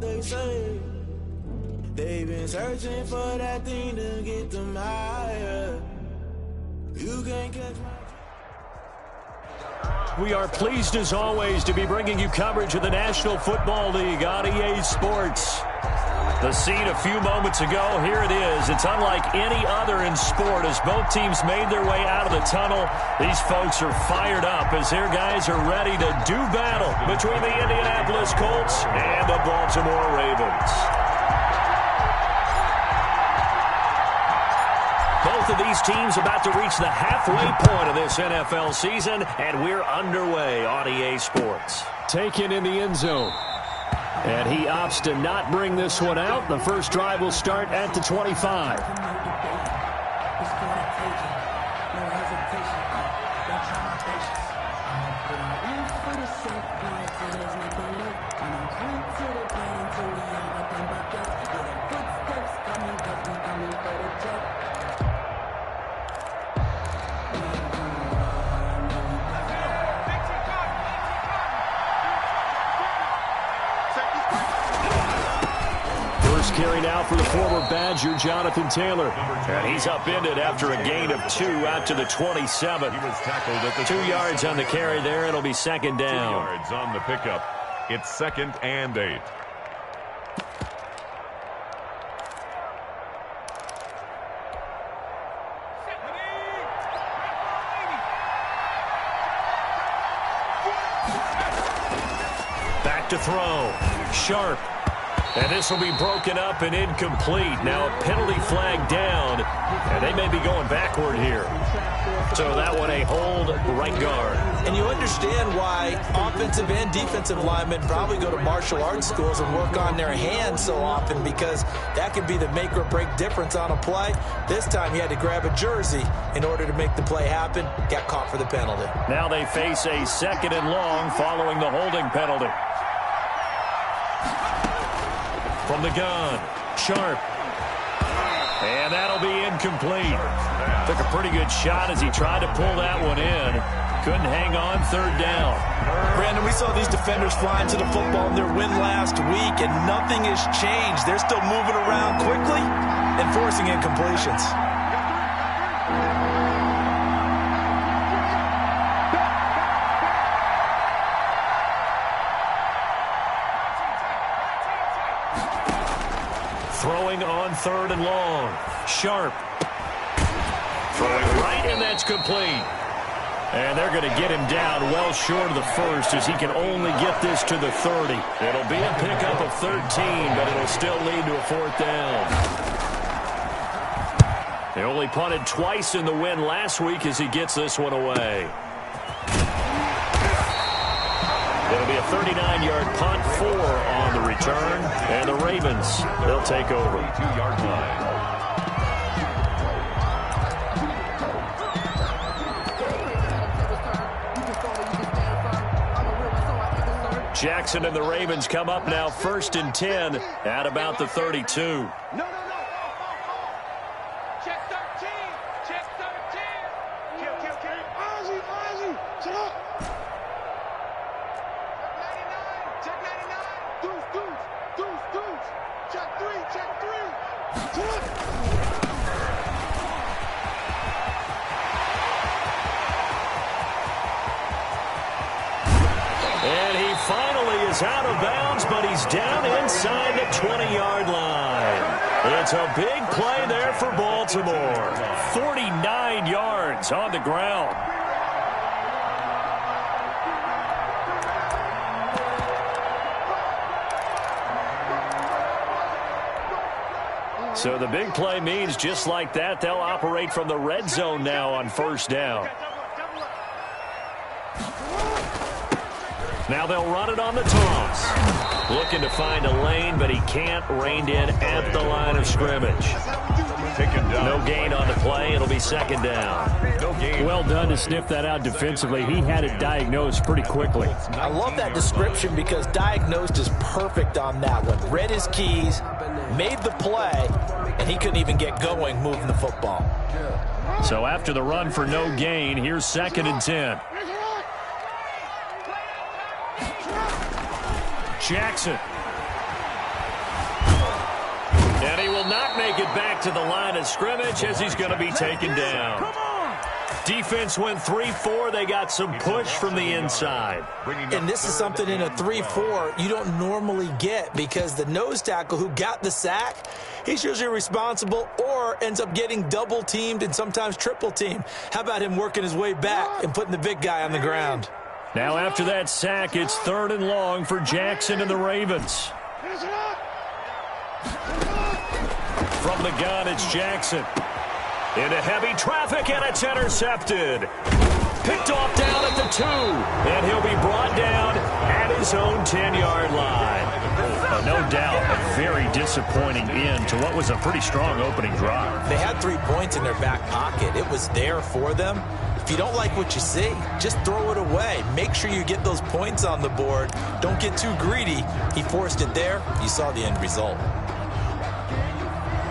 they say. They've been searching for that thing to get them higher. You can't catch my... We are pleased as always to be bringing you coverage of the National Football League on EA Sports. The scene a few moments ago, here it is. It's unlike any other in sport as both teams made their way out of the tunnel. These folks are fired up as their guys are ready to do battle between the Indianapolis Colts and the Baltimore Ravens. Both of these teams about to reach the halfway point of this NFL season, and we're underway on EA Sports. Taken in the end zone. And he opts to not bring this one out. The first drive will start at the 25. Carry now for the former Badger, Jonathan Taylor. And he's upended after a gain of 2 out to the 27. He was tackled at the 2 yards on the carry there. It'll be second down. 2 yards on the pickup. It's 2nd and 8. Back to throw. Sharp. And this will be broken up and incomplete. Now a penalty flag down, and they may be going backward here. So that one a hold right guard. And you understand why offensive and defensive linemen probably go to martial arts schools and work on their hands so often, because that could be the make or break difference on a play. This time he had to grab a jersey in order to make the play happen. Got caught for the penalty. Now they face a 2nd and long following the holding penalty. From the gun, Sharp. And that'll be incomplete. Took a pretty good shot as he tried to pull that one in. Couldn't hang on, 3rd down. Brandon, we saw these defenders flying to the football in their win last week, and nothing has changed. They're still moving around quickly and forcing incompletions. Throwing on 3rd and long. Sharp. Throwing right, and that's complete. And they're going to get him down well short of the first as he can only get this to the 30. It'll be a pickup of 13, but it'll still lead to a 4th down. They only punted twice in the win last week as he gets this one away. It'll be a 39-yard punt, 4 on the return, and the Ravens, they'll take over. 2-yard line. Jackson and the Ravens come up now 1st and 10 at about the 32. And he finally is out of bounds, but he's down inside the 20-yard line. It's a big play there for Baltimore. 49 yards on the ground. So the big play means just like that, they'll operate from the red zone now on 1st down. Now they'll run it on the toss. Looking to find a lane, but he can't. Reined in at the line of scrimmage. No gain on the play. It'll be 2nd down. No gain. Well done to sniff that out defensively. He had it diagnosed pretty quickly. I love that description because diagnosed is perfect on that one. Read his keys, made the play, and he couldn't even get going moving the football. So after the run for no gain, here's 2nd and 10. Jackson. And he will not make it back to the line of scrimmage as he's going to be taken down. Defense went 3-4. They got some push from the inside. And this is something in a 3-4 you don't normally get, because the nose tackle who got the sack, he's usually responsible or ends up getting double teamed and sometimes triple teamed. How about him working his way back and putting the big guy on the ground? Now after that sack, it's 3rd and long for Jackson and the Ravens. From the gun, it's Jackson. Into heavy traffic, and it's intercepted. Picked off down at the 2, and he'll be brought down at his own 10-yard line. No doubt a very disappointing end to what was a pretty strong opening drive. They had 3 points in their back pocket. It was there for them. If you don't like what you see, just throw it away. Make sure you get those points on the board. Don't get too greedy. He forced it there. You saw the end result.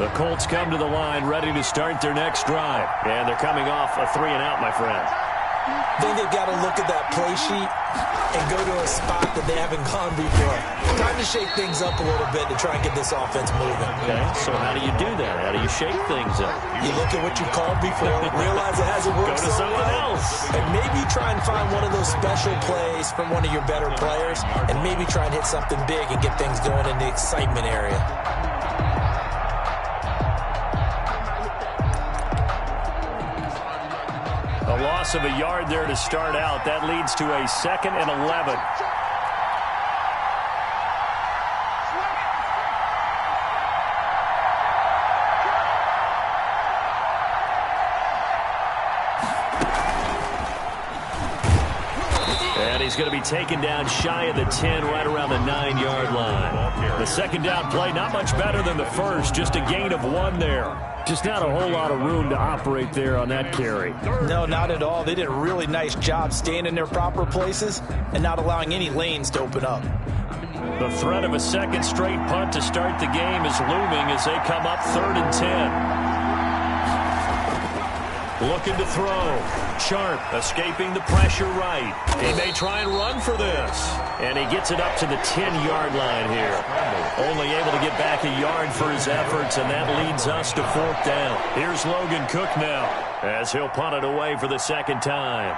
The Colts come to the line ready to start their next drive. And they're coming off a 3-and-out, my friend. I think they've got to look at that play sheet and go to a spot that they haven't gone before. Time to shake things up a little bit to try and get this offense moving. Okay, so how do you do that? How do you shake things up? You look at what you called before, realize it hasn't worked Go to so something well, else. and maybe try and find one of those special plays from one of your better players, and maybe try and hit something big and get things going in the excitement area. A loss of a yard there to start out. That leads to a 2nd and 11. And he's going to be taken down shy of the 10, right around the 9-yard line. The second down play, not much better than the first, just a gain of 1 there. Just not a whole lot of room to operate there on that carry. No, not at all. They did a really nice job staying in their proper places and not allowing any lanes to open up. The threat of a second straight punt to start the game is looming as they come up 3rd and 10. Looking to throw. Sharp escaping the pressure right. He may try and run for this. And he gets it up to the 10-yard line here. Only able to get back a yard for his efforts, and that leads us to 4th down. Here's Logan Cook now as he'll punt it away for the second time.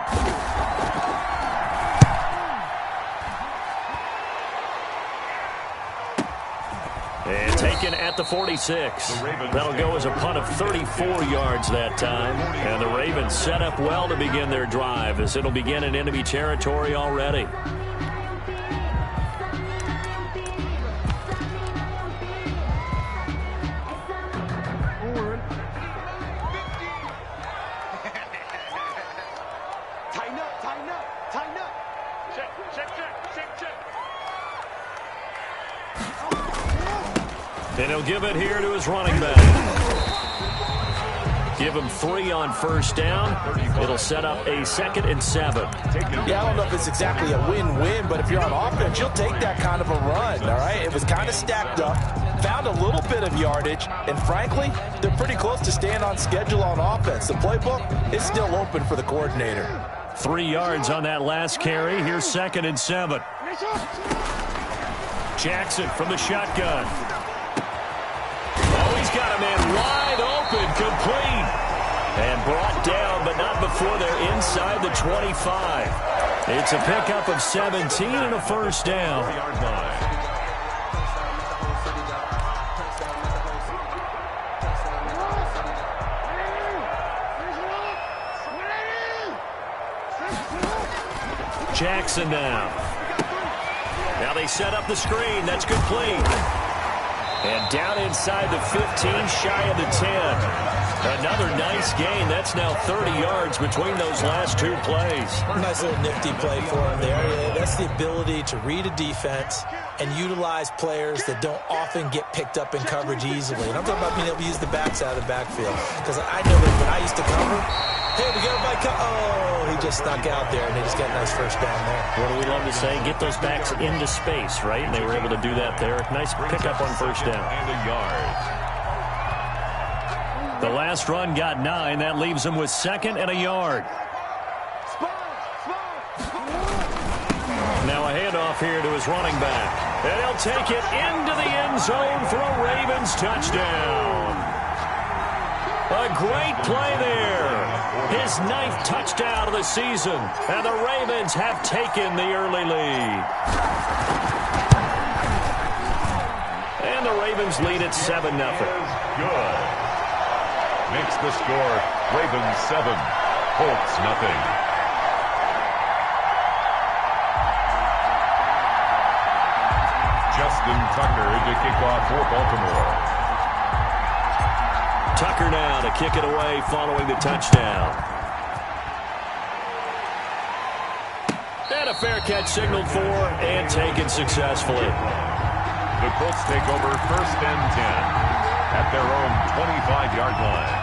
And taken at the 46. That'll go as a punt of 34 yards that time. And the Ravens set up well to begin their drive as it'll begin in enemy territory already. And he'll give it here to his running back. Give him 3 on 1st down. It'll set up a 2nd and 7. Yeah, I don't know if it's exactly a win-win, but if you're on offense, you'll take that kind of a run, all right? It was kind of stacked up, found a little bit of yardage, and frankly, they're pretty close to staying on schedule on offense. The playbook is still open for the coordinator. 3 yards on that last carry. Here's 2nd and 7. Jackson from the shotgun. Oh, he's got a man wide open, complete. And brought down, but not before they're inside the 25. It's a pickup of 17 and a 1st down. Jackson now. Now they set up the screen. That's complete. And down inside the 15, shy of the 10. Another nice gain. That's now 30 yards between those last 2 plays. Nice little nifty play for him there. That's the ability to read a defense and utilize players that don't often get picked up in coverage easily. And I'm talking about being able to use the backs out of the backfield. Because I know that when I used to cover, hey, we got a bike. Oh, he just snuck out there, and they just got a nice 1st down there. What do we love to say? Get those backs into space, right? And they were able to do that there. Nice pickup on 1st down. And a yard. The last run got 9. That leaves them with 2nd and a yard. Now a handoff here to his running back. And he'll take it into the end zone for a Ravens touchdown. A great play there. His 9th touchdown of the season. And the Ravens have taken the early lead. And the Ravens lead at 7-0. Good. Makes the score Ravens 7, Colts nothing. Justin Tucker to kick off for Baltimore. Tucker now to kick it away following the touchdown. And a fair catch signaled for and taken successfully. The Colts take over 1st and 10 at their own 25-yard line.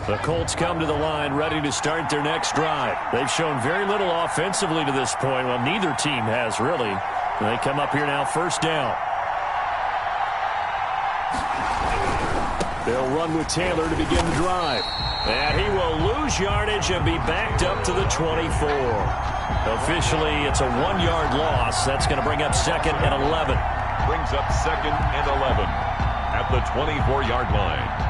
The Colts come to the line ready to start their next drive. They've shown very little offensively to this point. Well, neither team has really. They come up here now 1st down. They'll run with Taylor to begin the drive. And he will lose yardage and be backed up to the 24. Officially, it's a 1-yard loss. That's going to bring up 2nd and 11. Brings up 2nd and 11 at the 24-yard line.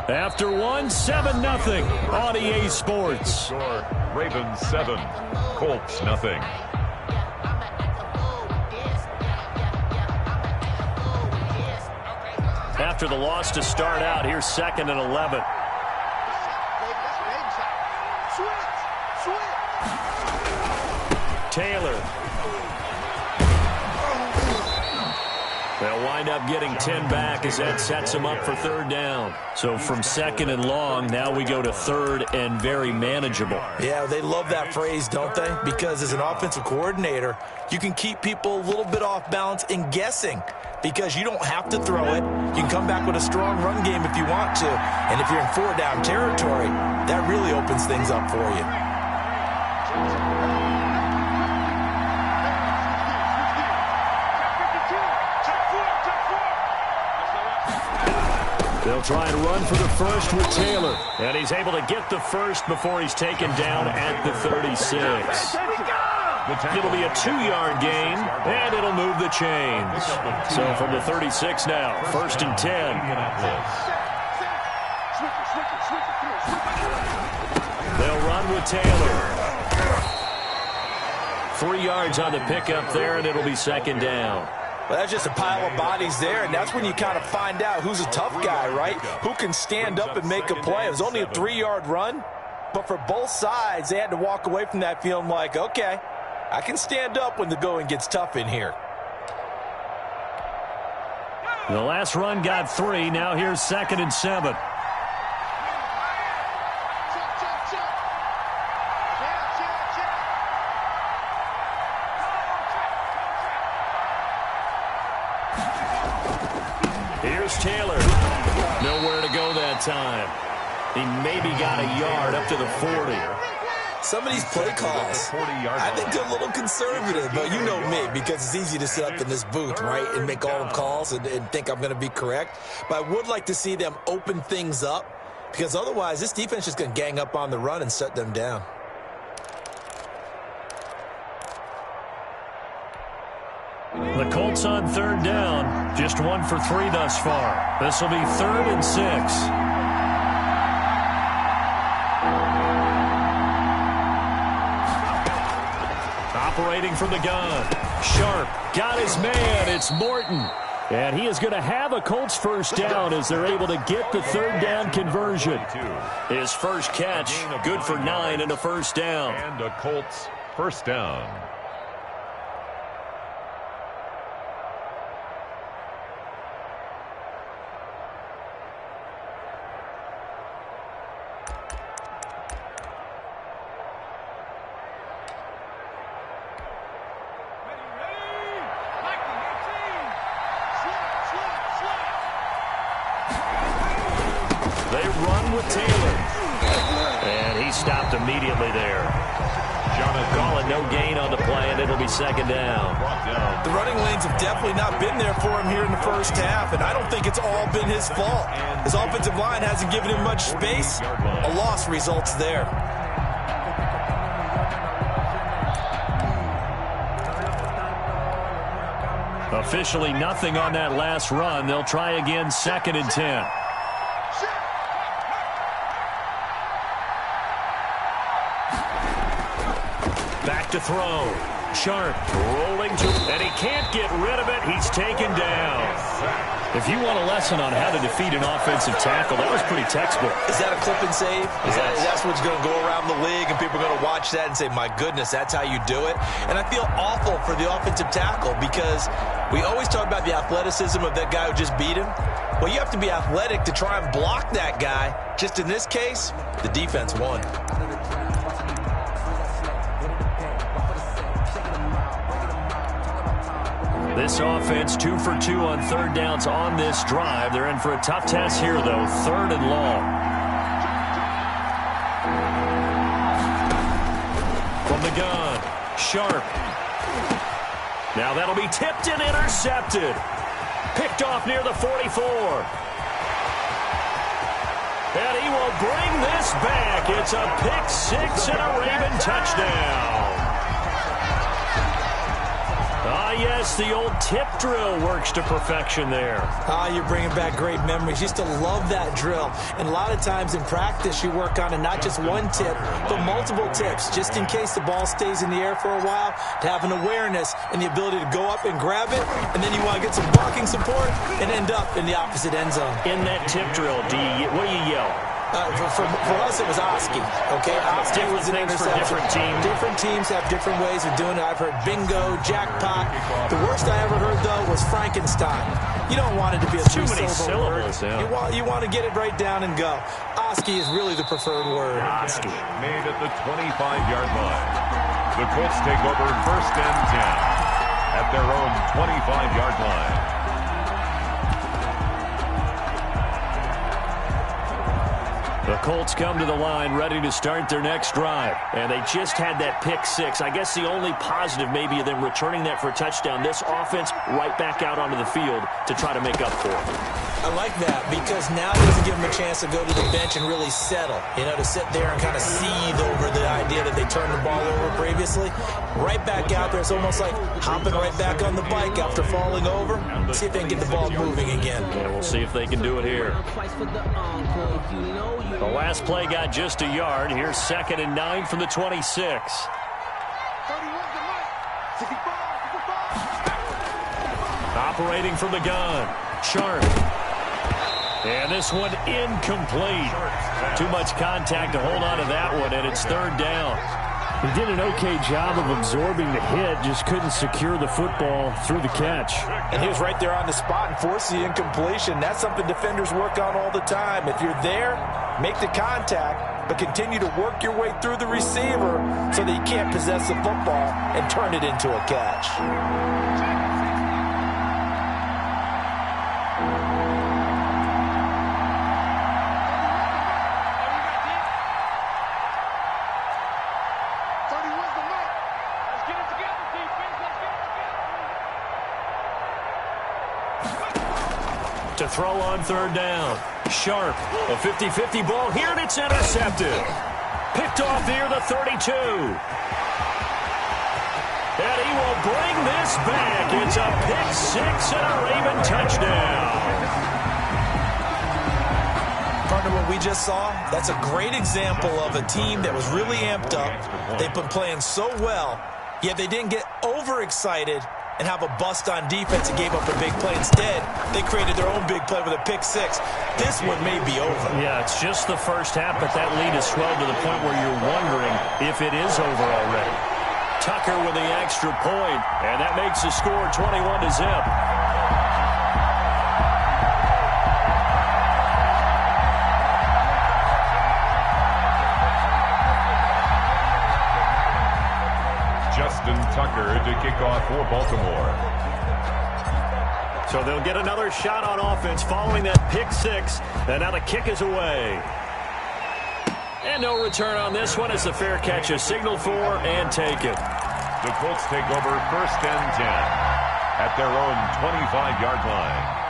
After 7-0 on EA Sports. Ravens 7, Colts nothing. After the loss to start out, here's 2nd and 11. Taylor. They'll wind up getting 10 back as that sets them up for 3rd down. So from 2nd and long, now we go to 3rd and very manageable. Yeah, they love that phrase, don't they? Because as an offensive coordinator, you can keep people a little bit off balance and guessing because you don't have to throw it. You can come back with a strong run game if you want to. And if you're in 4-down territory, that really opens things up for you. They'll try and run for the first with Taylor. And he's able to get the first before he's taken down at the 36. It'll be a 2-yard gain, and it'll move the chains. So from the 36 now, 1st and 10. They'll run with Taylor. 3 yards on the pickup there, and it'll be 2nd down. Well, that's just a pile of bodies there, and that's when you kind of find out who's a tough guy, right? Who can stand up and make a play. It was only a 3-yard run, but for both sides, they had to walk away from that feeling like, okay, I can stand up when the going gets tough in here. The last run got 3. Now here's 2nd and 7. Here's Taylor. Nowhere to go that time. He maybe got a yard up to the 40. Some of these play calls, I think they're a little conservative, but you know me, because it's easy to sit up in this booth, right, and make all the calls and think I'm going to be correct. But I would like to see them open things up, because otherwise this defense is going to gang up on the run and shut them down. The Colts on 3rd down, just 1 for 3 thus far. This will be 3rd and 6. Operating from the gun. Sharp got his man. It's Morton. And he is going to have a Colts first down as they're able to get the 3rd down conversion. His first catch, good for 9 and a first down. And a Colts first down. run with Taylor. And he stopped immediately there. Calling no gain on the play, and it'll be second down. The running lanes have definitely not been there for him here in the first half, and I don't think it's all been his fault. His offensive line hasn't given him much space. A loss results there. Officially nothing on that last run. They'll try again, 2nd and 10. Back to throw. Sharp rolling to, and he can't get rid of it. He's taken down. If you want a lesson on how to defeat an offensive tackle, that was pretty textbook. Is that a clip and save? That's what's going to go around the league, and people are going to watch that and say, my goodness, that's how you do it? And I feel awful for the offensive tackle because we always talk about the athleticism of that guy who just beat him. Well, you have to be athletic to try and block that guy. Just in this case, the defense won. This offense 2 for 2 on third downs on this drive. They're in for a tough test here, though. 3rd and long. From the gun, Sharp. Now that'll be tipped and intercepted. Picked off near the 44. And he will bring this back. It's a pick six and a Raven touchdown. Yes, the old tip drill works to perfection there. You're bringing back great memories. Used to love that drill. And a lot of times in practice, you work on it, not just one tip, but multiple tips, just in case the ball stays in the air for a while, to have an awareness and the ability to go up and grab it, and then you want to get some blocking support and end up in the opposite end zone. In that tip drill, what do you yell? For us, it was Oski. Okay, Oski was an interception. Different teams. Different teams have different ways of doing it. I've heard bingo, jackpot. The worst I ever heard, though, was Frankenstein. You don't want it to be a too many syllables. Yeah. You want to get it right down and go. Oski is really the preferred word. Oski made at the 25-yard line. The Colts take over 1st and 10 at their own 25-yard line. The Colts come to the line ready to start their next drive. And they just had that pick six. I guess the only positive maybe of them returning that for a touchdown. This offense right back out onto the field to try to make up for it. I like that because now it doesn't give them a chance to go to the bench and really settle. You know, to sit there and kind of seethe over the idea that they turned the ball over previously. Right back out there. It's almost like hopping right back on the bike after falling over. See if they can get the ball moving again. Yeah, we'll see if they can do it here. The last play got just a yard. Here's 2nd and 9 from the 26. Operating from the gun. Sharp. And this one incomplete. Too much contact to hold on to that one, and it's 3rd down. He did an okay job of absorbing the hit, just couldn't secure the football through the catch. And he was right there on the spot and forced the incompletion. That's something defenders work on all the time. If you're there, make the contact, but continue to work your way through the receiver so that you can't possess the football and turn it into a catch. To throw on 3rd down. Sharp. A 50-50 ball here, and it's intercepted. Picked off near the 32. And he will bring this back. It's a pick six and a Raven touchdown. Partner, what we just saw, that's a great example of a team that was really amped up. They've been playing so well, yet they didn't get overexcited and have a bust on defense and gave up a big play. Instead, they created their own big play with a pick six. This one may be over. Yeah, it's just the first half, but that lead has swelled to the point where you're wondering if it is over already. Tucker with the extra point, and that makes the score 21-0. Tucker to kick off for Baltimore. So they'll get another shot on offense following that pick six. And now the kick is away. And no return on this one as the fair catch is signaled for and taken. The Colts take over 1st and 10 at their own 25-yard line.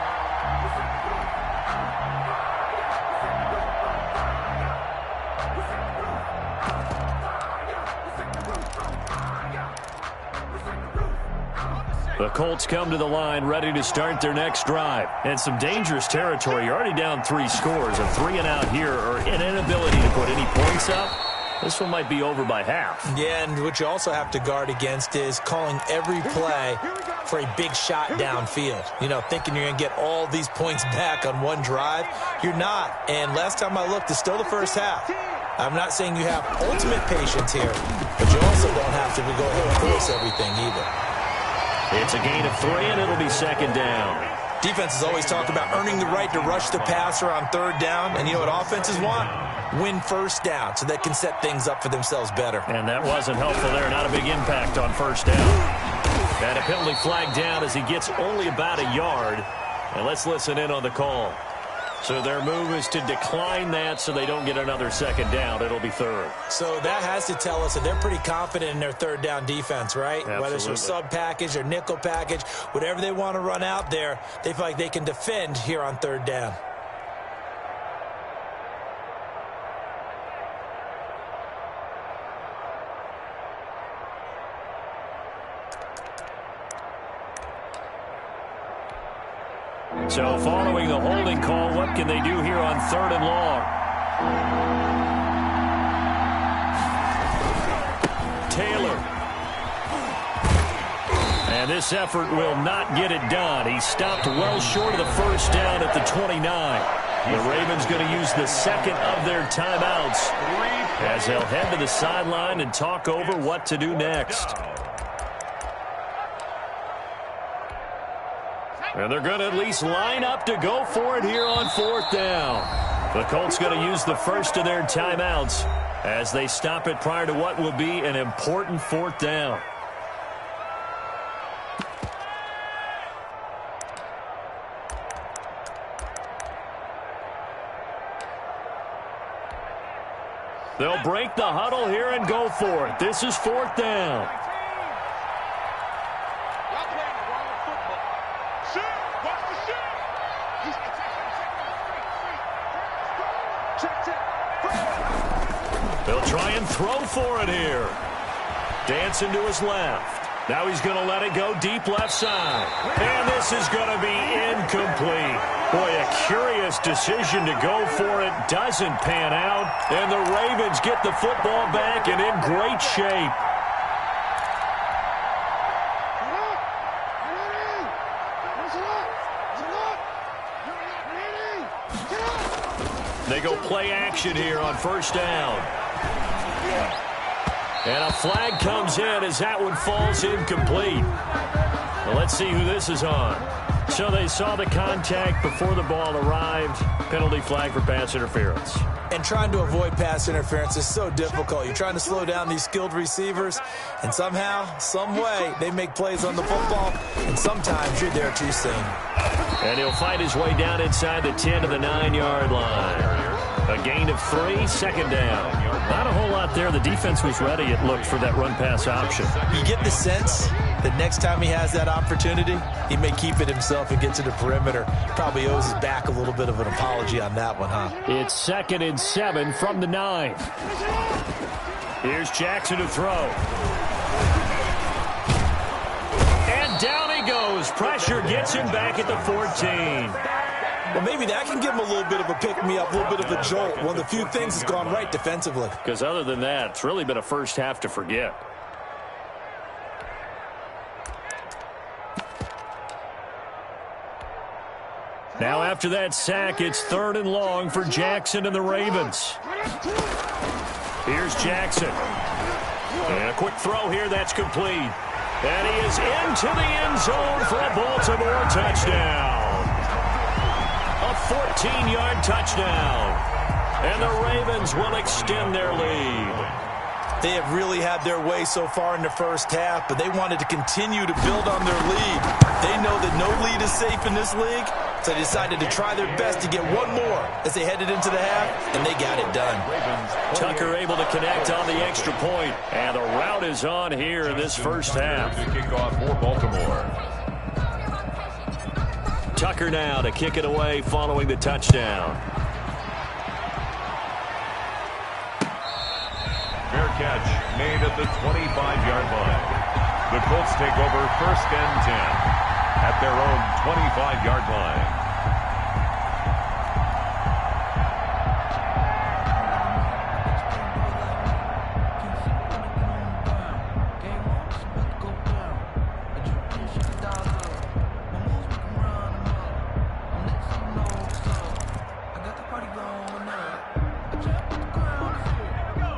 The Colts come to the line ready to start their next drive. And some dangerous territory. You're already down 3 scores. A 3 and out here or an inability to put any points up. This one might be over by half. Yeah, and what you also have to guard against is calling every play for a big shot downfield. You know, thinking you're going to get all these points back on one drive. You're not. And last time I looked, it's still the first half. I'm not saying you have ultimate patience here, but you also don't have to go ahead and force everything either. It's a gain of 3, and it'll be 2nd down. Defenses always talk about earning the right to rush the passer on 3rd down. And you know what offenses want? Win 1st down so they can set things up for themselves better. And that wasn't helpful there. Not a big impact on 1st down. And a penalty flag down as he gets only about a yard. And let's listen in on the call. So their move is to decline that so they don't get another 2nd down. It'll be 3rd. So that has to tell us that they're pretty confident in their 3rd down defense, right? Absolutely. Whether it's their sub package or nickel package, whatever they want to run out there, they feel like they can defend here on 3rd down. So following the holding call, what can they do here on 3rd and long? Taylor. And this effort will not get it done. He stopped well short of the 1st down at the 29. The Ravens going to use the 2nd of their timeouts as they'll head to the sideline and talk over what to do next. And they're going to at least line up to go for it here on 4th down. The Colts going to use the 1st of their timeouts as they stop it prior to what will be an important 4th down. They'll break the huddle here and go for it. This is 4th down. They'll try and throw for it here. Dancing to his left. Now he's going to let it go deep left side. And this is going to be incomplete. Boy, a curious decision to go for it. Doesn't pan out. And the Ravens get the football back and in great shape. They go play action here on 1st down. And a flag comes in as that one falls incomplete. Well, let's see who this is on. So they saw the contact before the ball arrived. Penalty flag for pass interference. And trying to avoid pass interference is so difficult. You're trying to slow down these skilled receivers, and somehow, some way, they make plays on the football, and sometimes you're there too soon. And he'll fight his way down inside the 10 to the 9-yard line. A gain of 3, 2nd down. Not a whole lot there. The defense was ready, it looked, for that run-pass option. You get the sense that next time he has that opportunity, he may keep it himself and get to the perimeter. Probably owes his back a little bit of an apology on that one, huh? It's 2nd and 7 from the 9. Here's Jackson to throw. And down he goes. Pressure gets him back at the 14. Well, maybe that can give him a little bit of a pick-me-up, a little bit of a jolt. One of the few things that's gone right defensively. Because other than that, it's really been a first half to forget. Now after that sack, it's 3rd and long for Jackson and the Ravens. Here's Jackson. And a quick throw here, that's complete. And he is into the end zone for a Baltimore touchdown. A 14-yard touchdown. And the Ravens will extend their lead. They have really had their way so far in the first half, but they wanted to continue to build on their lead. They know that no lead is safe in this league, so they decided to try their best to get one more as they headed into the half, and they got it done. Tucker able to connect on the extra point, and the rout is on here in this first half. To kick off for Baltimore. Tucker now to kick it away following the touchdown. Fair catch made at the 25-yard line. The Colts take over 1st and 10 at their own 25-yard line.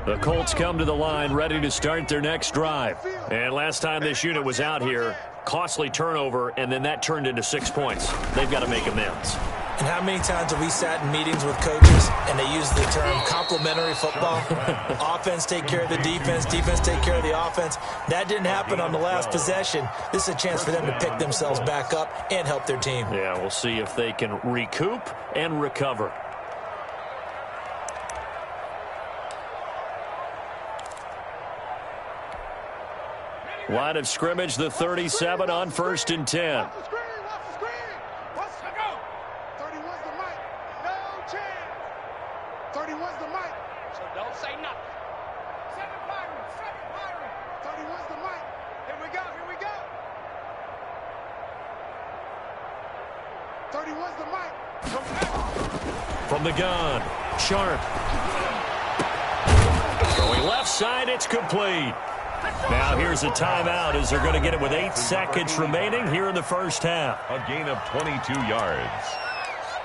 The Colts come to the line ready to start their next drive. And last time this unit was out here, costly turnover, and then that turned into 6 points. They've got to make amends. And how many times have we sat in meetings with coaches and they use the term complementary football? Offense take care of the defense, defense take care of the offense. That didn't happen on the last possession. This is a chance for them to pick themselves back up and help their team. Yeah, we'll see if they can recoup and recover. Line of scrimmage, the 37 on 1st and 10. Watch the screen. Watch the go. 31's the mic. No chance. 31's the mic. So don't say nothing. 7 Byron. 31's the mic. Here we go. 31's the mic. From the gun, Sharp. Going left side, it's complete. Now here's a timeout as they're going to get it with 8 seconds remaining here in the first half. A gain of 22 yards.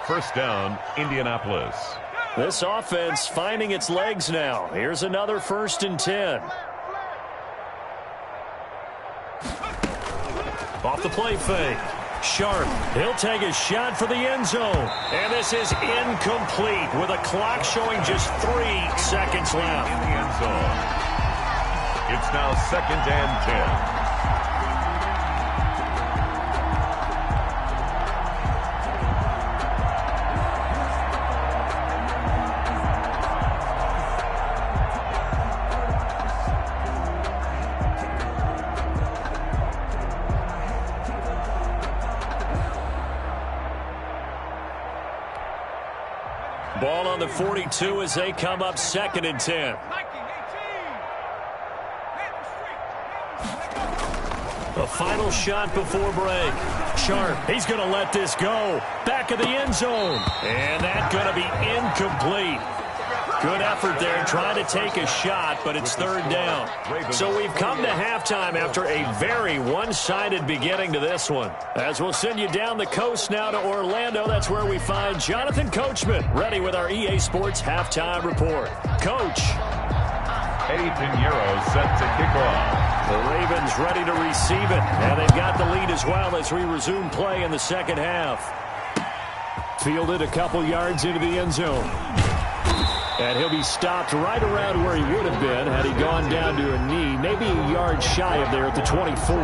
1st down, Indianapolis. This offense finding its legs now. Here's another 1st and 10. Off the play fake. Sharp, he'll take a shot for the end zone. And this is incomplete with a clock showing just 3 seconds left. In the end zone. It's now 2nd and 10. Ball on the 42 as they come up 2nd and 10. A final shot before break. Sharp, he's going to let this go. Back of the end zone. And that's going to be incomplete. Good effort there trying to take a shot, but it's 3rd down. So we've come to halftime after a very one-sided beginning to this one. As we'll send you down the coast now to Orlando, that's where we find Jonathan Coachman, ready with our EA Sports Halftime Report. Coach. Eddie Pinheiro set to kick off. The Ravens ready to receive it, and they've got the lead as well as we resume play in the second half. Fielded a couple yards into the end zone. And he'll be stopped right around where he would have been had he gone down to a knee, maybe a yard shy of there at the 24.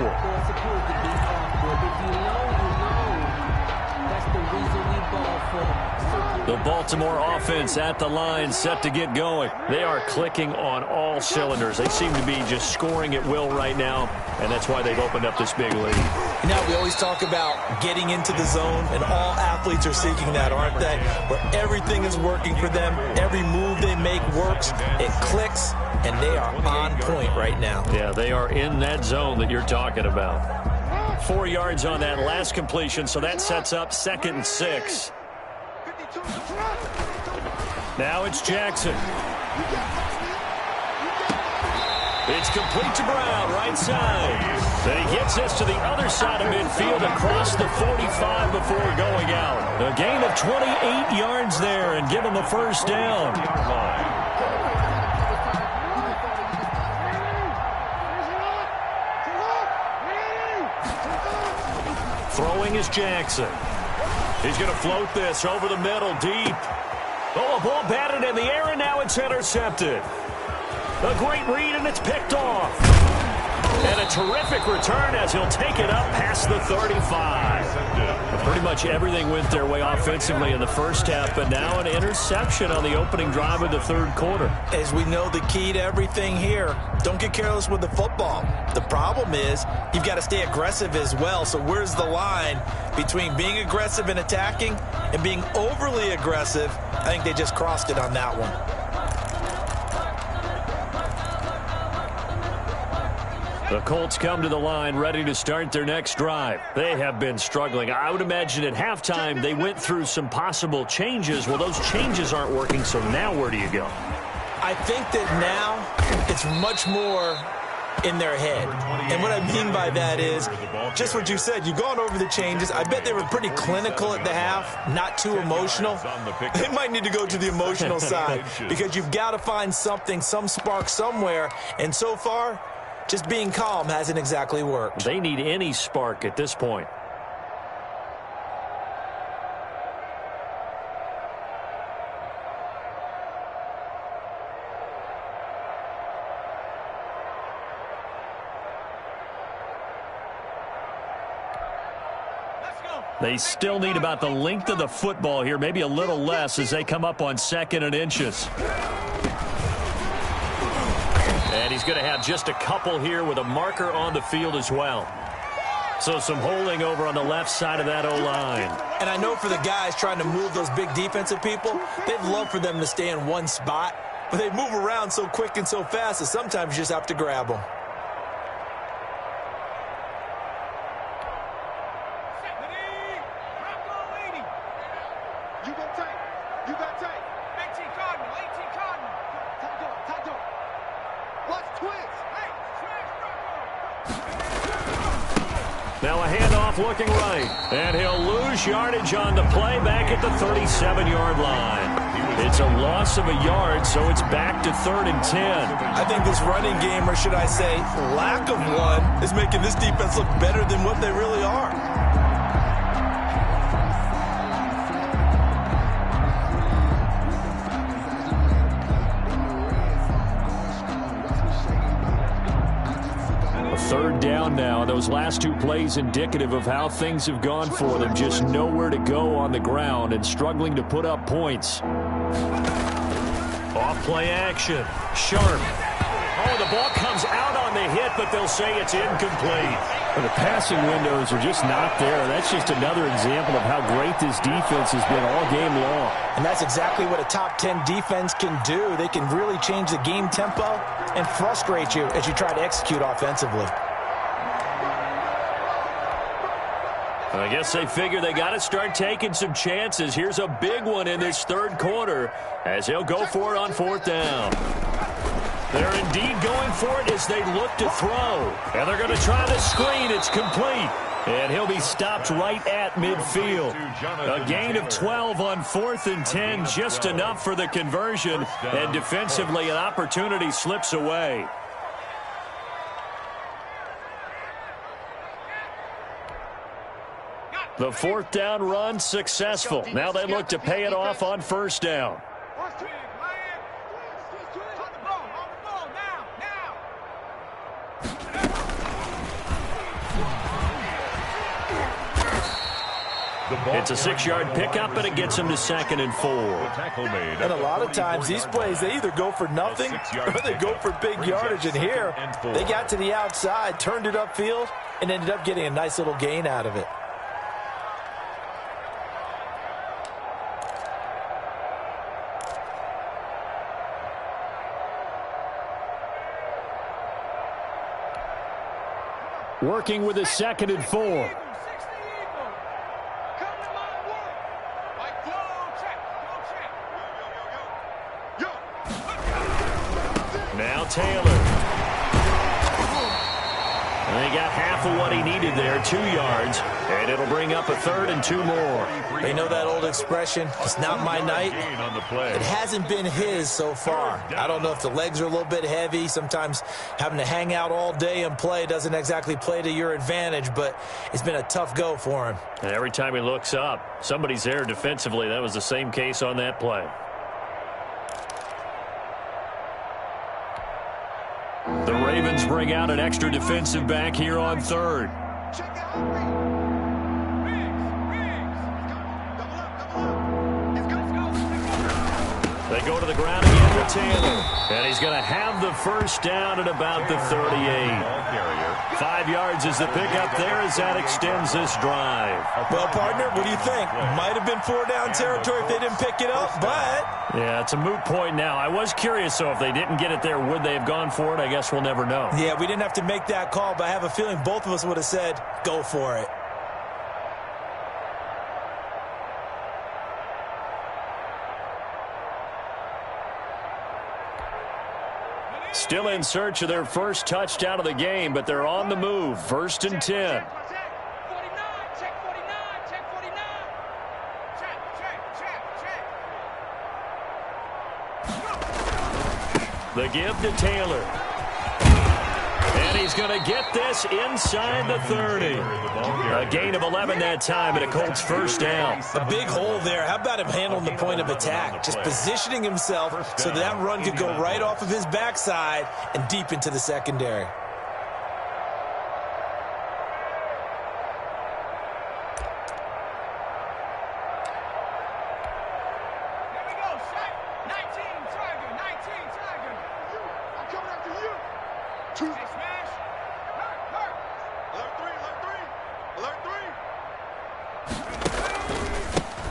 The Baltimore offense at the line, set to get going. They are clicking on all cylinders. They seem to be just scoring at will right now, and that's why they've opened up this big lead. You know, we always talk about getting into the zone, and all athletes are seeking that, aren't they? Where everything is working for them, every move they make works, it clicks, and they are on point right now. Yeah, they are in that zone that you're talking about. 4 yards on that last completion, so that sets up 2nd and 6. Now it's Jackson. It's complete to Brown, right side. Then he gets this to the other side of midfield across the 45 before going out. A gain of 28 yards there and give him a 1st down. Throwing is Jackson. He's going to float this over the middle deep. Oh, a ball batted in the air, and now it's intercepted. A great read, and it's picked off. And a terrific return as he'll take it up past the 35. Pretty much everything went their way offensively in the first half, but now an interception on the opening drive of the third quarter. As we know, the key to everything here, don't get careless with the football. The problem is you've got to stay aggressive as well. So where's the line between being aggressive and attacking and being overly aggressive? I think they just crossed it on that one. The Colts come to the line ready to start their next drive. They have been struggling. I would imagine at halftime they went through some possible changes. Well, those changes aren't working, so now where do you go? I think that now it's much more in their head. And what I mean by that is just what you said. You've gone over the changes. I bet they were pretty clinical at the half, not too emotional. They might need to go to the emotional side because you've got to find something, some spark somewhere. And so far, just being calm hasn't exactly worked. They need any spark at this point. They still need about the length of the football here, maybe a little less as they come up on 2nd and inches. And he's going to have just a couple here with a marker on the field as well. So some holding over on the left side of that O-line. And I know for the guys trying to move those big defensive people, they'd love for them to stay in one spot. But they move around so quick and so fast that sometimes you just have to grab them. Now a handoff looking right. And he'll lose yardage on the play back at the 37-yard line. It's a loss of a yard, so it's back to 3rd and 10. I think this running game, or should I say lack of one, is making this defense look better than what they really are. Third down now. Those last two plays indicative of how things have gone for them. Just nowhere to go on the ground and struggling to put up points. Off play action. Sharp. Oh, the ball comes out on the hit, but they'll say it's incomplete. Well, the passing windows are just not there. That's just another example of how great this defense has been all game long. And that's exactly what a top 10 defense can do. They can really change the game tempo and frustrate you as you try to execute offensively. I guess they figure they got to start taking some chances. Here's a big one in this third quarter as they'll go for it on 4th down. They're indeed going for it as they look to throw. And they're going to try the screen. It's complete. And he'll be stopped right at midfield. A gain of 12 on 4th and 10, just enough for the conversion. And defensively, an opportunity slips away. The 4th down run successful. Now they look to pay it off on 1st down. It's a 6-yard pickup, and it gets him to 2nd and 4. And a lot of times, these plays, they either go for nothing or they go for big yardage. And here, they got to the outside, turned it upfield, and ended up getting a nice little gain out of it. Working with a 2nd and 4. Now Taylor. And he got half of what he needed there, 2 yards. And it'll bring up a 3rd and 2 more. They know that old expression, it's not my night. It hasn't been his so far. I don't know if the legs are a little bit heavy. Sometimes having to hang out all day and play doesn't exactly play to your advantage, but it's been a tough go for him. And every time he looks up, somebody's there defensively. That was the same case on that play. The Ravens bring out an extra defensive back here on third. Check the heartbeat. They go to the ground again with Taylor. And he's going to have the first down at about the 38. 5 yards is the pickup there as that extends this drive. Well, partner, what do you think? Might have been 4-down territory if they didn't pick it up, but... Yeah, it's a moot point now. I was curious, so if they didn't get it there, would they have gone for it? I guess we'll never know. Yeah, we didn't have to make that call, but I have a feeling both of us would have said, go for it. Still in search of their first touchdown of the game, but they're on the move. 1st and 10. The give to Taylor. And he's going to get this inside the 30. A gain of 11 that time and a Colts first down. A big hole there. How about him handling the point of attack? Just positioning himself so that run could go right off of his backside and deep into the secondary.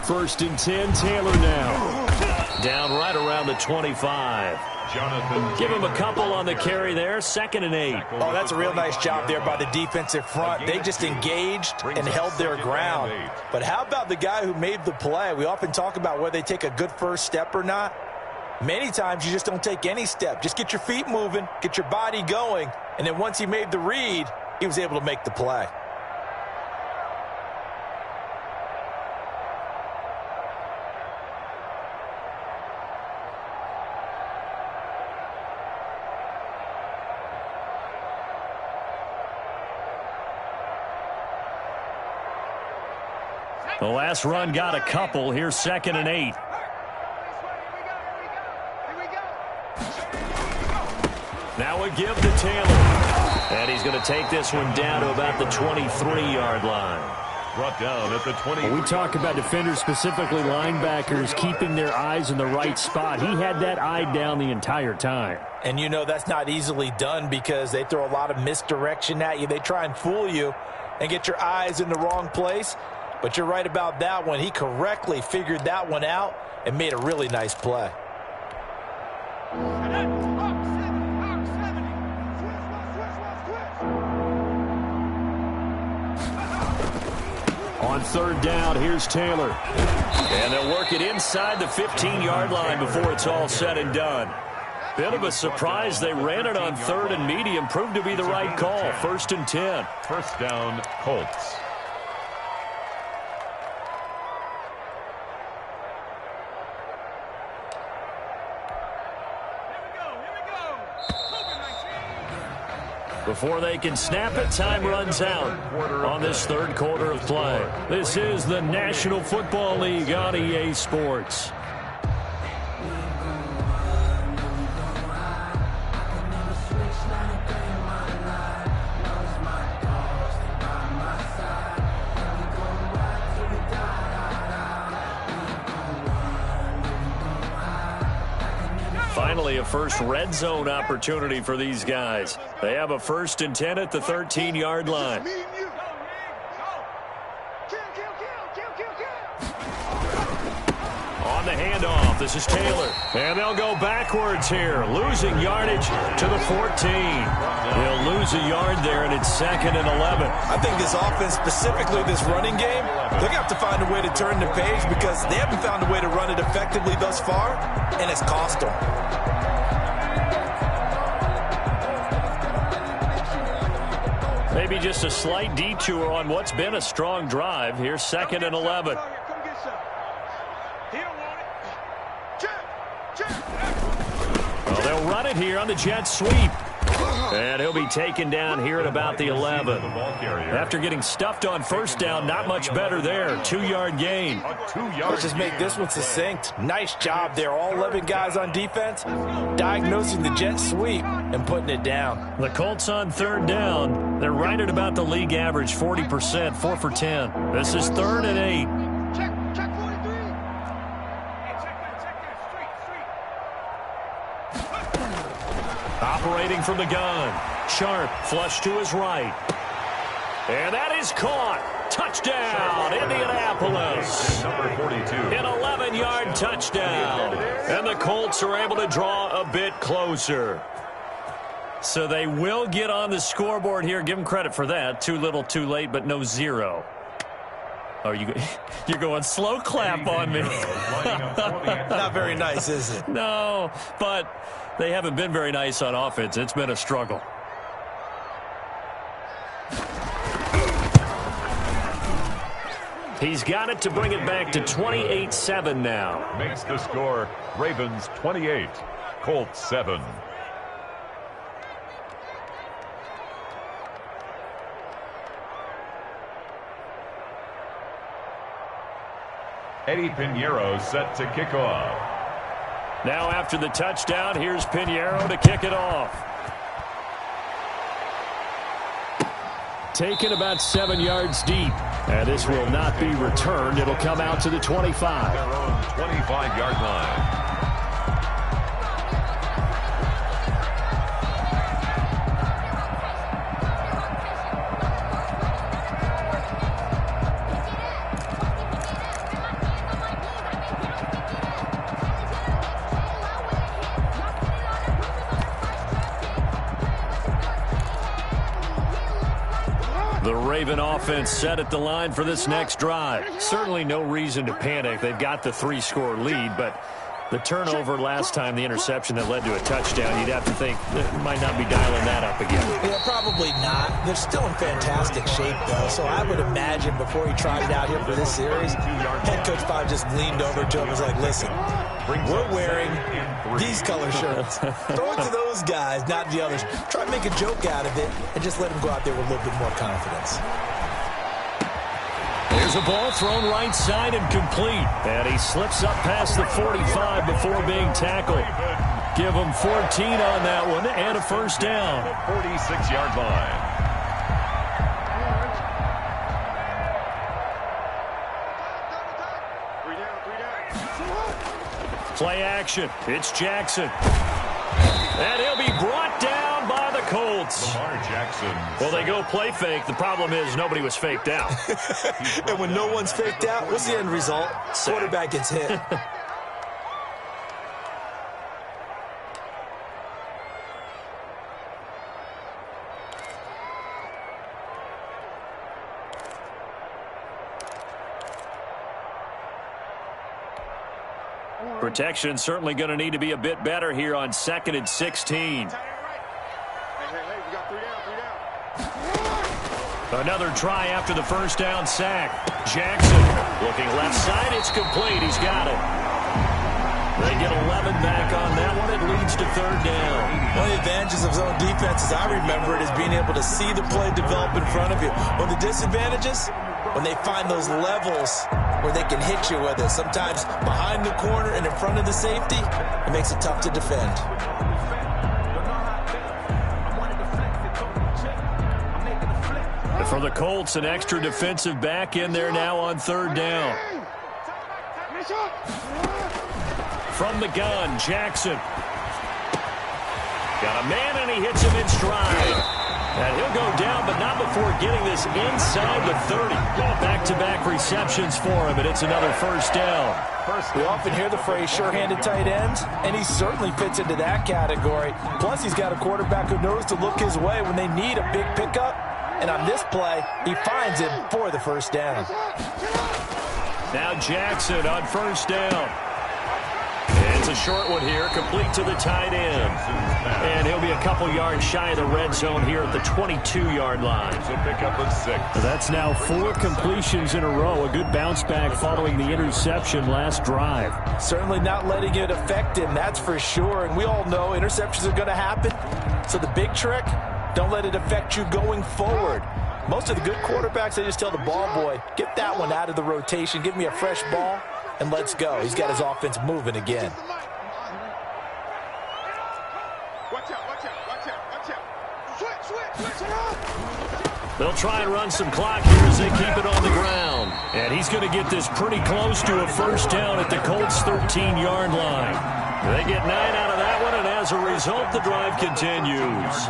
First and 10, Taylor now. Down right around the 25. Give him a couple on the carry there. 2nd and 8. Oh, that's a real nice job there by the defensive front. They just engaged and held their ground. But how about the guy who made the play? We often talk about whether they take a good first step or not. Many times you just don't take any step. Just get your feet moving, get your body going, and then once he made the read, he was able to make the play. The last run got a couple. Here's 2nd and 8. Now a give to Taylor. And he's going to take this one down to about the 23-yard line. Brought down at the 20. When we talk about defenders, specifically linebackers, keeping their eyes in the right spot. He had that eye down the entire time. And you know that's not easily done because they throw a lot of misdirection at you. They try and fool you and get your eyes in the wrong place. But you're right about that one. He correctly figured that one out and made a really nice play. On 3rd down, here's Taylor. And they'll work it inside the 15-yard line before it's all said and done. Bit of a surprise. They ran it on 3rd and medium. Proved to be the right call. 1st and 10. First down, Colts. Before they can snap it, time runs out on this 3rd quarter of play. This is the National Football League on EA Sports. Finally, a first red zone opportunity for these guys. They have a 1st and 10 at the 13-yard line. On the handoff, this is Taylor. And they'll go backwards here, losing yardage to the 14. They'll lose a yard there, and it's 2nd and 11. I think this offense, specifically this running game, they're going to have to find a way to turn the page because they haven't found a way to run it effectively thus far, and it's cost them. Maybe just a slight detour on what's been a strong drive. Here's 2nd and 11. Well, they'll run it here on the jet sweep. And he'll be taken down here at about the 11. After getting stuffed on first down, not much better there. 2-yard gain. Let's just make this one succinct. Nice job there. All 11 guys on defense diagnosing the jet sweep and putting it down. The Colts on third down. They're right at about the league average, 40%, 4 for 10. This is 3rd and 8. Check 43. Operating from the gun. Sharp, flush to his right. And that is caught. Touchdown, Indianapolis. Number 42. An 11-yard touchdown. And the Colts are able to draw a bit closer. So they will get on the scoreboard here. Give them credit for that. Too little, too late, but no 0. Oh, you're going slow clap on me. Not very nice, is it? No, but they haven't been very nice on offense. It's been a struggle. He's got it to bring it back to 28-7 now. Makes the score Ravens 28, Colts 7. Eddie Pinheiro set to kick off. Now after the touchdown, here's Pinheiro to kick it off. Taken about 7 yards deep. And this will not be returned. It'll come out to the 25. Their own 25-yard line. The Raven offense set at the line for this next drive. Certainly no reason to panic. They've got the 3-score lead, but the turnover last time, the interception that led to a touchdown, you'd have to think they might not be dialing that up again. Yeah, probably not. They're still in fantastic shape, though, so I would imagine before he tried it out here for this series, head coach probably just leaned over to him and was like, listen, we're wearing these color shirts. Throw it to those guys, not the others. Try to make a joke out of it and just let them go out there with a little bit more confidence. There's a ball thrown right side and complete. And he slips up past the 45 before being tackled. Give him 14 on that one and a first down. 46-yard line. Play action. It's Jackson. And he'll be brought down by the Colts. Lamar Jackson. Well, they go play fake. The problem is nobody was faked out. And when no one's faked out, what's the end result? Quarterback gets hit. Protection certainly going to need to be a bit better here on 2nd and 16. Another try after the first down sack. Jackson looking left side. It's complete. He's got it. They get 11 back on that one. It leads to 3rd down. One of the advantages of zone defense, as I remember it, is being able to see the play develop in front of you. One of the disadvantages, when they find those levels where they can hit you with it, sometimes behind the corner and in front of the safety, it makes it tough to defend. For the Colts, an extra defensive back in there now on 3rd down. From the gun, Jackson. Got a man, and he hits him in stride. And he'll go down, but not before getting this inside the 30. Back-to-back receptions for him, and it's another first down. We often hear the phrase sure-handed tight ends, and he certainly fits into that category. Plus, he's got a quarterback who knows to look his way when they need a big pickup. And on this play, he finds him for the first down. Now Jackson on first down. It's a short one here, complete to the tight end. And he'll be a couple yards shy of the red zone here at the 22-yard line. So pick up a 6. That's now 4 completions in a row. A good bounce back following the interception last drive. Certainly not letting it affect him, that's for sure. And we all know interceptions are going to happen. So the big trick, don't let it affect you going forward. Most of the good quarterbacks, they just tell the ball boy, get that one out of the rotation, give me a fresh ball, and let's go. He's got his offense moving again. They'll try and run some clock here as they keep it on the ground. And he's going to get this pretty close to a first down at the Colts' 13-yard line. They get 9 out of that one, and as a result, the drive continues.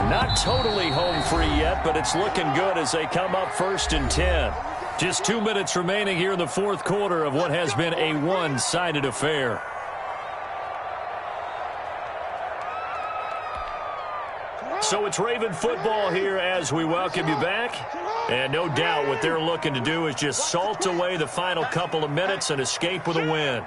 Not totally home free yet, but it's looking good as they come up 1st and 10. Just 2 minutes remaining here in the fourth quarter of what has been a one-sided affair. So it's Raven football here as we welcome you back. And no doubt what they're looking to do is just salt away the final couple of minutes and escape with a win.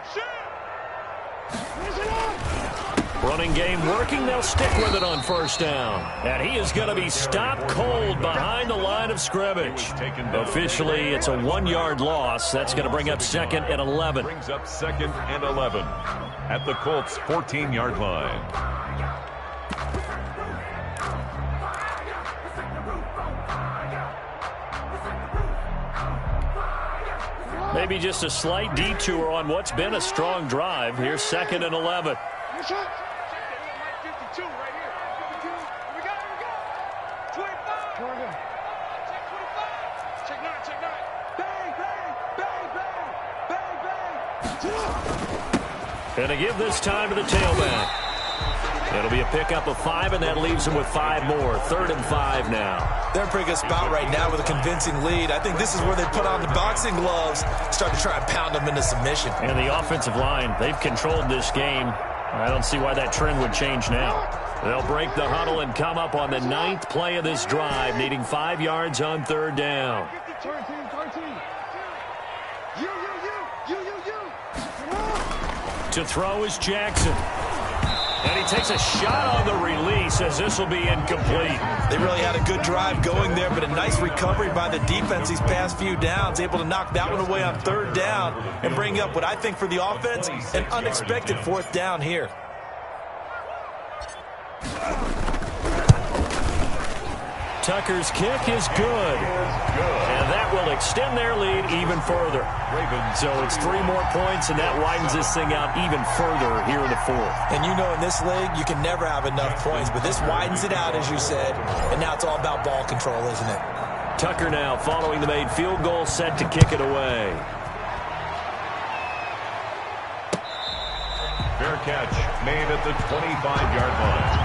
Running game working. They'll stick with it on first down. And he is going to be stopped cold behind the line of scrimmage. Officially, it's a 1-yard loss. That's going to bring up 2nd and 11. Brings up 2nd and 11 at the Colts' 14-yard line. Maybe just a slight detour on what's been a strong drive. Here's 2nd and 11. And to give this time to the tailback. It'll be a pickup of 5, and that leaves him with 5 more. 3rd and 5 now. They're in a pretty good spot right now with a convincing lead. I think this is where they put on the boxing gloves, start to try and pound them into submission. And the offensive line, they've controlled this game. I don't see why that trend would change now. They'll break the huddle and come up on the 9th play of this drive, needing 5 yards on 3rd down. To throw is Jackson. And he takes a shot on the release as this will be incomplete. They really had a good drive going there, but a nice recovery by the defense these past few downs, able to knock that one away on 3rd down and bring up what I think for the offense, an unexpected 4th down here. Tucker's kick is good. And that will extend their lead even further. So it's 3 more points, and that widens this thing out even further here in the 4th. And you know in this league, you can never have enough points, but this widens it out, as you said, and now it's all about ball control, isn't it? Tucker now following the made field goal, set to kick it away. Fair catch made at the 25-yard line.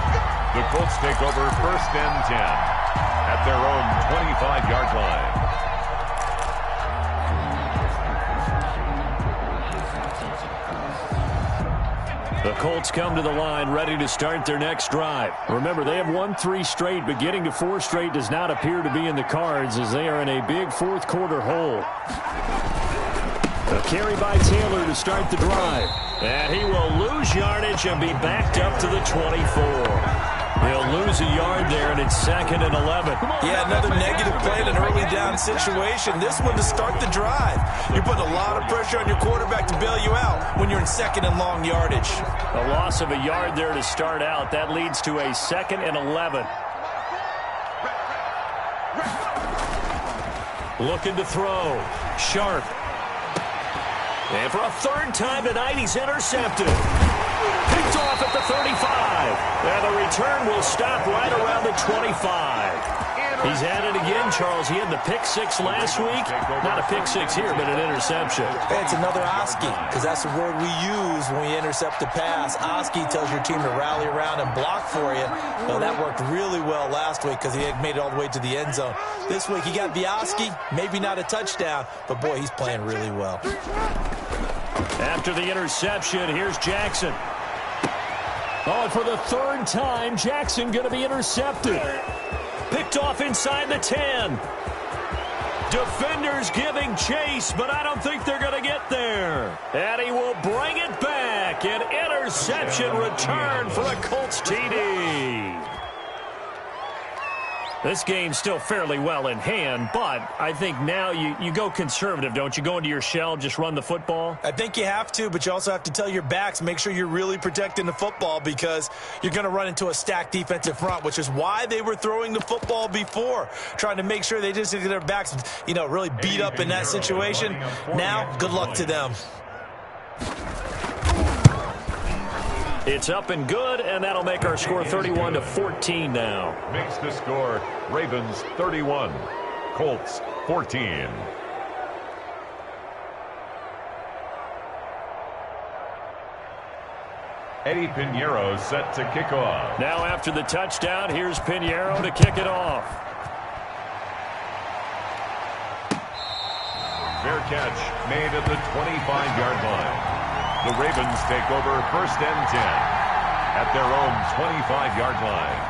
The Colts take over 1st and 10 at their own 25-yard line. The Colts come to the line ready to start their next drive. Remember, they have won 3 straight, but getting to 4 straight does not appear to be in the cards as they are in a big fourth quarter hole. A carry by Taylor to start the drive. And he will lose yardage and be backed up to the 24. He'll lose a yard there, and it's 2nd and 11. Yeah, another negative play in an early down situation. This one to start the drive. You're putting a lot of pressure on your quarterback to bail you out when you're in 2nd and long yardage. A loss of a yard there to start out. That leads to a 2nd and 11. Looking to throw. Sharp. And for a 3rd time tonight, he's intercepted. Picked off at the 35. And the return will stop right around the 25. He's at it again, Charles. He had the pick 6 last week. Not a pick 6 here, but an interception. It's another Oski, because that's the word we use when we intercept a pass. Oski tells your team to rally around and block for you. Well, that worked really well last week because he had made it all the way to the end zone. This week, he got the Oski, maybe not a touchdown, but boy, he's playing really well. After the interception, here's Jackson. Oh, and for the 3rd time, Jackson going to be intercepted. Picked off inside the 10. Defenders giving chase, but I don't think they're going to get there. And he will bring it back. An interception return for a Colts TD. This game's still fairly well in hand, but I think now you go conservative, don't you? Go into your shell, just run the football? I think you have to, but you also have to tell your backs, make sure you're really protecting the football because you're going to run into a stacked defensive front, which is why they were throwing the football before, trying to make sure they just get their backs, really beat up in that situation. Now, good luck to them. It's up and good, and that'll make our score 31-14 now. Makes the score Ravens 31, Colts 14. Eddie Pinheiro set to kick off. Now after the touchdown, here's Pinheiro to kick it off. Fair catch made at the 25-yard line. The Ravens take over 1st and 10 at their own 25-yard line.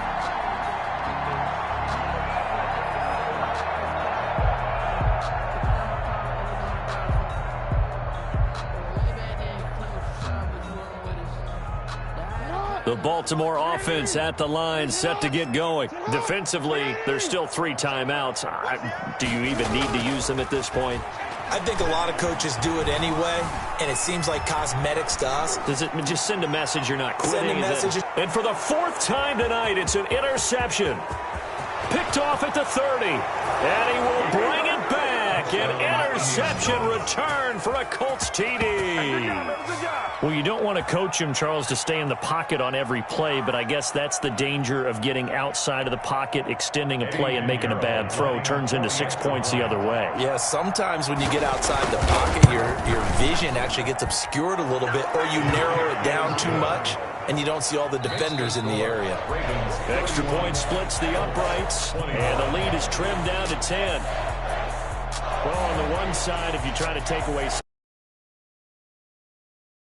The Baltimore offense at the line, set to get going. Defensively, there's still 3 timeouts. Do you even need to use them at this point? I think a lot of coaches do it anyway, and it seems like cosmetics to us. Does it just send a message you're not quitting? Send a message. And for the 4th time tonight, it's an interception. Picked off at the 30. And he will bring it back. An interception return for a Colts TD. Well, you don't want to coach him, Charles, to stay in the pocket on every play, but I guess that's the danger of getting outside of the pocket, extending a play, and making a bad throw. Turns into 6 points the other way. Yeah, sometimes when you get outside the pocket, your vision actually gets obscured a little bit, or you narrow it down too much, and you don't see all the defenders in the area. Extra point splits the uprights, and the lead is trimmed down to 10. Well, on the one side, if you try to take away